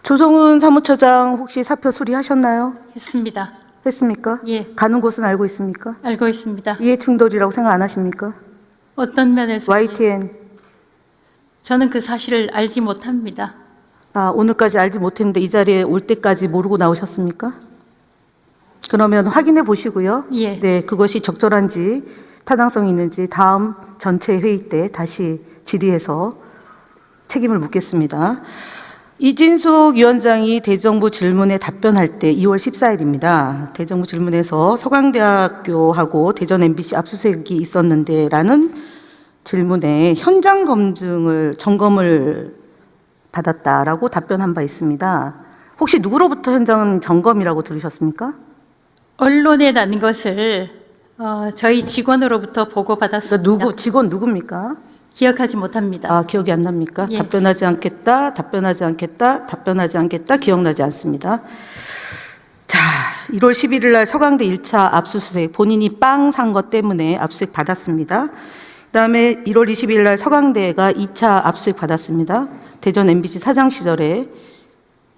조성은 사무처장 혹시 사표 수리하셨나요? 했습니다. 했습니까? 예. 가는 곳은 알고 있습니까? 알고 있습니다. 이해충돌이라고 생각 안 하십니까? 어떤 면에서 YTN. 저는 그 사실을 알지 못합니다. 오늘까지 알지 못했는데 이 자리에 올 때까지 모르고 나오셨습니까? 그러면 확인해 보시고요. 예. 네, 그것이 적절한지 타당성이 있는지 다음 전체 회의 때 다시 질의해서 책임을 묻겠습니다. 이진숙 위원장이 대정부 질문에 답변할 때 2월 14일입니다. 대정부 질문에서 서강대학교하고 대전 MBC 압수수색이 있었는데 라는 질문에 현장 점검을 받았다라고 답변한 바 있습니다. 혹시 누구로부터 현장 점검이라고 들으셨습니까? 언론에 난 것을 저희 직원으로부터 보고받았습니다. 그러니까 직원 누굽니까? 기억하지 못합니다. 기억이 안 납니까? 예. 답변하지 않겠다, 답변하지 않겠다, 답변하지 않겠다, 기억나지 않습니다. 자, 1월 11일 날 서강대 1차 압수수색, 본인이 빵 산 것 때문에 압수수색 받았습니다. 그다음에 1월 22일 날 서강대가 2차 압수수색 받았습니다. 대전 MBC 사장 시절에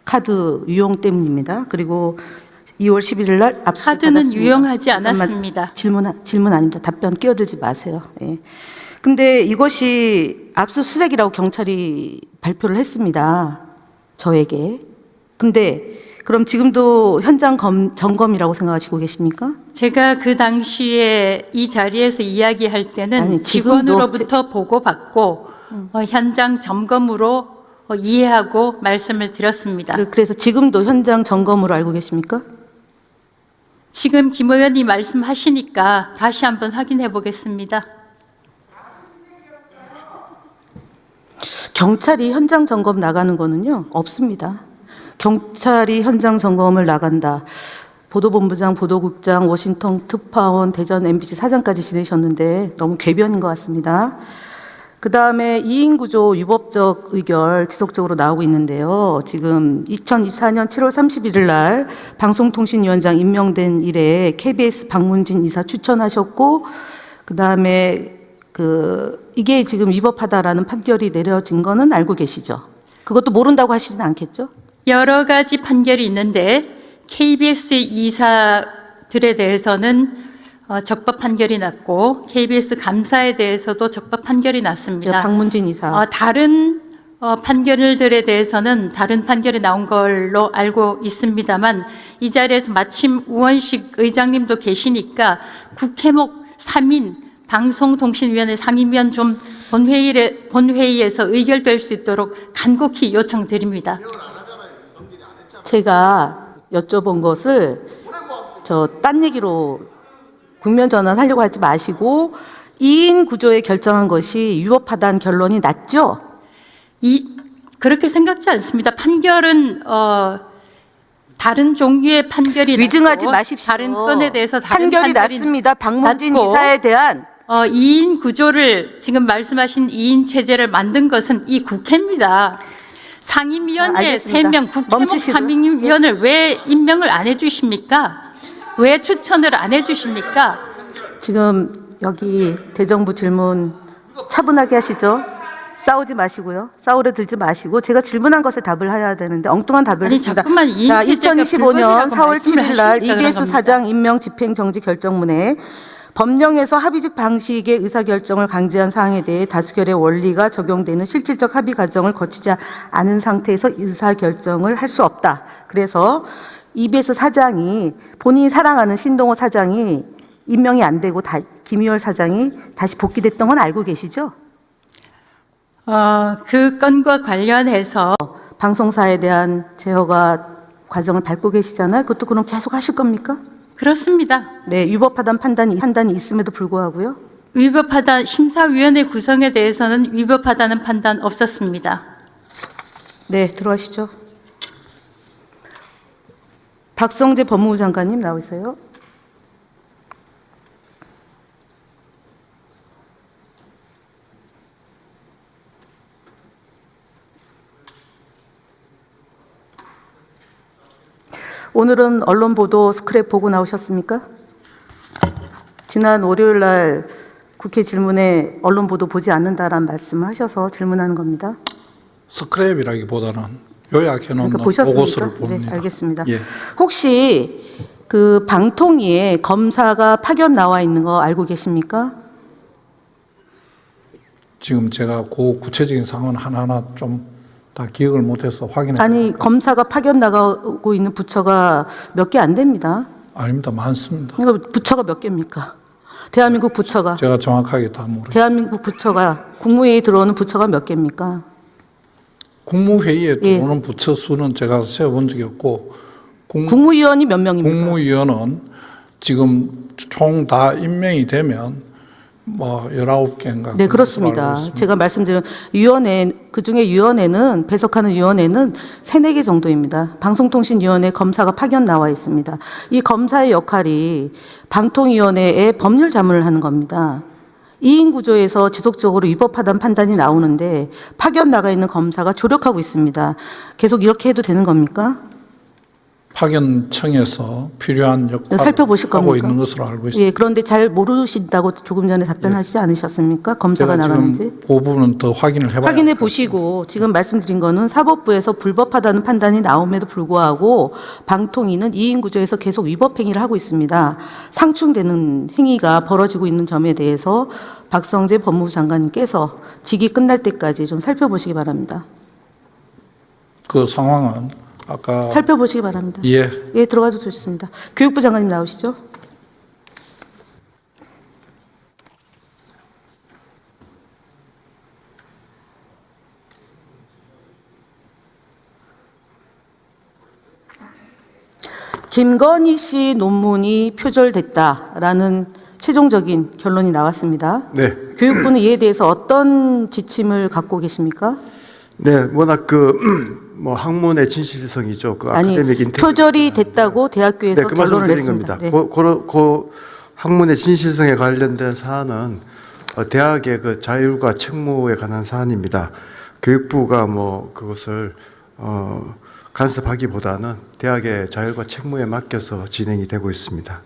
카드 유용 때문입니다. 그리고 2월 11일 날 압수수색 카드는 받았습니다. 유용하지 잠깐만, 않았습니다. 질문 아닙니다. 답변 끼어들지 마세요. 예. 근데 이것이 압수수색이라고 경찰이 발표를 했습니다. 저에게. 근데 그럼 지금도 현장 점검이라고 생각하시고 계십니까? 제가 그 당시에 이 자리에서 이야기할 때는 아니, 직원으로부터 보고받고 현장 점검으로 이해하고 말씀을 드렸습니다. 그래서 지금도 현장 점검으로 알고 계십니까? 지금 김 의원님 말씀하시니까 다시 한번 확인해 보겠습니다. 경찰이 현장 점검 나가는 거는요, 없습니다. 경찰이 현장 점검을 나간다. 보도본부장, 보도국장, 워싱턴 특파원, 대전 MBC 사장까지 지내셨는데 너무 궤변인 것 같습니다. 그 다음에 2인 구조 위법적 의결 지속적으로 나오고 있는데요. 지금 2024년 7월 31일 날 방송통신위원장 임명된 이래 KBS 박문진 이사 추천하셨고, 그 다음에 이게 지금 위법하다라는 판결이 내려진 거는 알고 계시죠? 그것도 모른다고 하시진 않겠죠? 여러 가지 판결이 있는데 KBS 이사들에 대해서는 적법 판결이 났고 KBS 감사에 대해서도 적법 판결이 났습니다. 박문진 이사. 다른 판결들에 대해서는 다른 판결이 나온 걸로 알고 있습니다만 이 자리에서 마침 우원식 의장님도 계시니까 국회목 3인 방송통신위원회 상임위원 좀 본회의에서 의결될 수 있도록 간곡히 요청드립니다. 제가 여쭤본 것을 딴 얘기로 국면 전환하려고 하지 마시고 2인 구조에 결정한 것이 위법하다는 결론이 났죠? 그렇게 생각지 않습니다. 판결은 다른 종류의 판결이 위증하지 났고, 마십시오. 다른 건에 대해서 다른 판결이 났습니다. 박문진 났고, 이사에 대한 2인 구조를 지금 말씀하신 2인 체제를 만든 것은 이 국회입니다. 상임위원회 알겠습니다. 3명, 국회목 멈추시고요. 상임위원을 왜 임명을 안 해주십니까? 왜 추천을 안 해주십니까? 지금 여기 대정부 질문 차분하게 하시죠. 싸우지 마시고요. 싸우려 들지 마시고 제가 질문한 것에 답을 해야 되는데 엉뚱한 답을 아니, 했습니다. 자꾸만 이 자, 인체제가 2025년 불법이라고 4월 말씀을 7일 날 하시니까 EBS 그런 사장 임명 집행 정지 결정문에 법령에서 합의직 방식의 의사결정을 강제한 사항에 대해 다수결의 원리가 적용되는 실질적 합의 과정을 거치지 않은 상태에서 의사결정을 할 수 없다. 그래서 EBS 사장이 본인이 사랑하는 신동호 사장이 임명이 안 되고 김희월 사장이 다시 복귀됐던 건 알고 계시죠? 그 건과 관련해서 방송사에 대한 제어가 과정을 밟고 계시잖아요. 그것도 그럼 계속 하실 겁니까? 그렇습니다. 네, 위법하다는 판단이 있음에도 불구하고요. 위법하다 심사위원회 구성에 대해서는 위법하다는 판단 없었습니다. 네, 들어가시죠. 박성재 법무부 장관님 나오세요. 오늘은 언론 보도 스크랩 보고 나오셨습니까? 지난 월요일 날 국회 질문에 언론 보도 보지 않는다라는 말씀을 하셔서 질문하는 겁니다. 스크랩이라기보다는 요약해 놓은 그러니까 보셨습니까? 보고서를 봅니다. 네, 알겠습니다. 예. 혹시 그 방통위에 검사가 파견 나와 있는 거 알고 계십니까? 지금 제가 그 구체적인 상황은 하나하나 좀 다 기억을 못해서 확인해. 아니, 검사가 파견 나가고 있는 부처가 몇 개 안 됩니다. 아닙니다. 많습니다. 그러니까 부처가 몇 개입니까? 대한민국 부처가. 제가 정확하게 다 모르겠어요. 대한민국 부처가 국무회의에 들어오는 부처가 몇 개입니까? 국무회의에 예. 들어오는 부처 수는 제가 세어본 적이 없고 국무위원이 몇 명입니까? 국무위원은 지금 총 다 임명이 되면 뭐 19개인가. 네, 그렇습니다. 제가 말씀드린 위원회, 그중에 위원회는, 배석하는 위원회는 3, 4개 정도입니다. 방송통신위원회 검사가 파견 나와 있습니다. 이 검사의 역할이 방통위원회의 법률 자문을 하는 겁니다. 이인 구조에서 지속적으로 위법하다는 판단이 나오는데 파견 나가 있는 검사가 조력하고 있습니다. 계속 이렇게 해도 되는 겁니까? 파견청에서 필요한 역할을 살펴보실 하고 겁니까? 있는 것으로 알고 있습니다. 예, 그런데 잘 모르신다고 조금 전에 답변하시지 않으셨습니까? 검사가 제가 나가는지? 지금 그 부분은 더 확인을 해봐야 확인해 보시고 지금 말씀드린 거는 사법부에서 불법하다는 판단이 나옴에도 불구하고 방통위는 2인 구조에서 계속 위법 행위를 하고 있습니다. 상충되는 행위가 벌어지고 있는 점에 대해서 박성재 법무부 장관님께서 직위 끝날 때까지 좀 살펴보시기 바랍니다. 그 상황은 아까 살펴보시기 바랍니다. 예. 예, 들어가도 좋습니다. 교육부 장관님 나오시죠. 김건희 씨 논문이 표절됐다라는 최종적인 결론이 나왔습니다. 네. 교육부는 이에 대해서 어떤 지침을 갖고 계십니까? 네, 워낙 뭐 학문의 진실성이죠. 그 아니, 아카데믹 인테리티. 표절이 됐다고 대학교에서 네, 그 말씀을 결론을 드린 냈습니다. 겁니다. 네. 그 학문의 진실성에 관련된 사안은 대학의 그 자율과 책무에 관한 사안입니다. 교육부가 뭐 그것을 간섭하기보다는 대학의 자율과 책무에 맡겨서 진행이 되고 있습니다.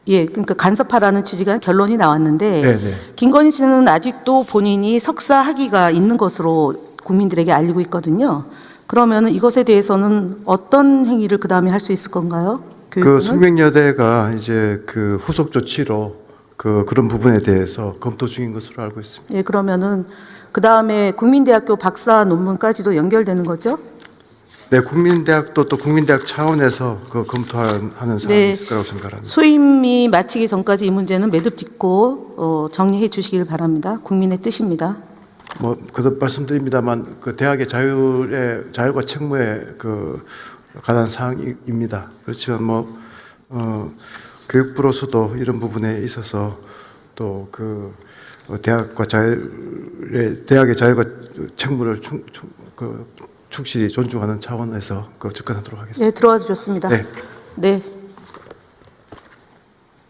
예, 그러니까 간섭하라는 취지가 결론이 나왔는데 네. 김건희 씨는 아직도 본인이 석사 학위가 있는 것으로 국민들에게 알리고 있거든요. 그러면 이것에 대해서는 어떤 행위를 그 다음에 할 수 있을 건가요? 그 교육부는? 숙명여대가 이제 그 후속 조치로 그런 부분에 대해서 검토 중인 것으로 알고 있습니다. 예, 그러면은 그 다음에 국민대학교 박사 논문까지도 연결되는 거죠? 네, 국민대학도 또 국민대학 차원에서 그 검토하는 사안이 네. 있을 거라고 생각합니다. 소임이 마치기 전까지 이 문제는 매듭 짓고 정리해 주시길 바랍니다. 국민의 뜻입니다. 뭐 거듭 말씀드립니다만 그 대학의 자율과 책무에 관한 사항입니다. 그렇지만 뭐 교육부로서도 이런 부분에 있어서 또 대학의 자율과 책무를 충실히 존중하는 차원에서 접근하도록 하겠습니다. 네, 들어와 주셨습니다. 네. 네.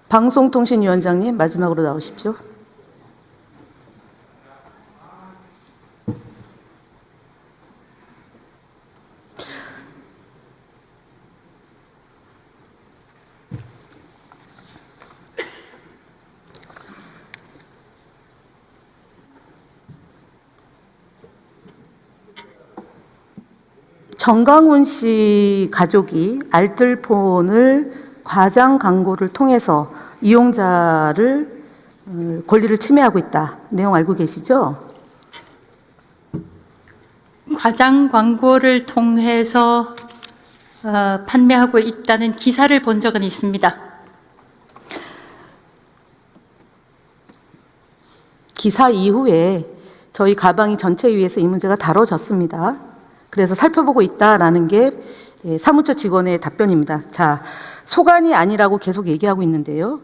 방송통신위원장님 마지막으로 나오십시오. 정강훈 씨 가족이 알뜰폰을 과장 광고를 통해서 이용자를 권리를 침해하고 있다. 내용 알고 계시죠? 과장 광고를 통해서 판매하고 있다는 기사를 본 적은 있습니다. 기사 이후에 저희 가방이 전체위에서 이 문제가 다뤄졌습니다. 그래서 살펴보고 있다라는 게 사무처 직원의 답변입니다. 자, 소관이 아니라고 계속 얘기하고 있는데요.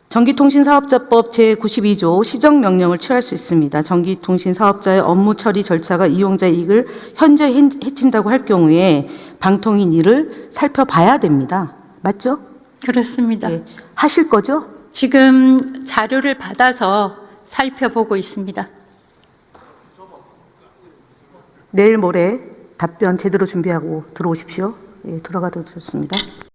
전기통신사업자법 제92조 시정명령을 취할 수 있습니다. 전기통신사업자의 업무 처리 절차가 이용자 이익을 현저히 해친다고 할 경우에 방통인 이를 살펴봐야 됩니다. 맞죠? 그렇습니다. 네. 하실 거죠? 지금 자료를 받아서 살펴보고 있습니다. 내일 모레 답변 제대로 준비하고 들어오십시오. 예, 돌아가도 좋습니다.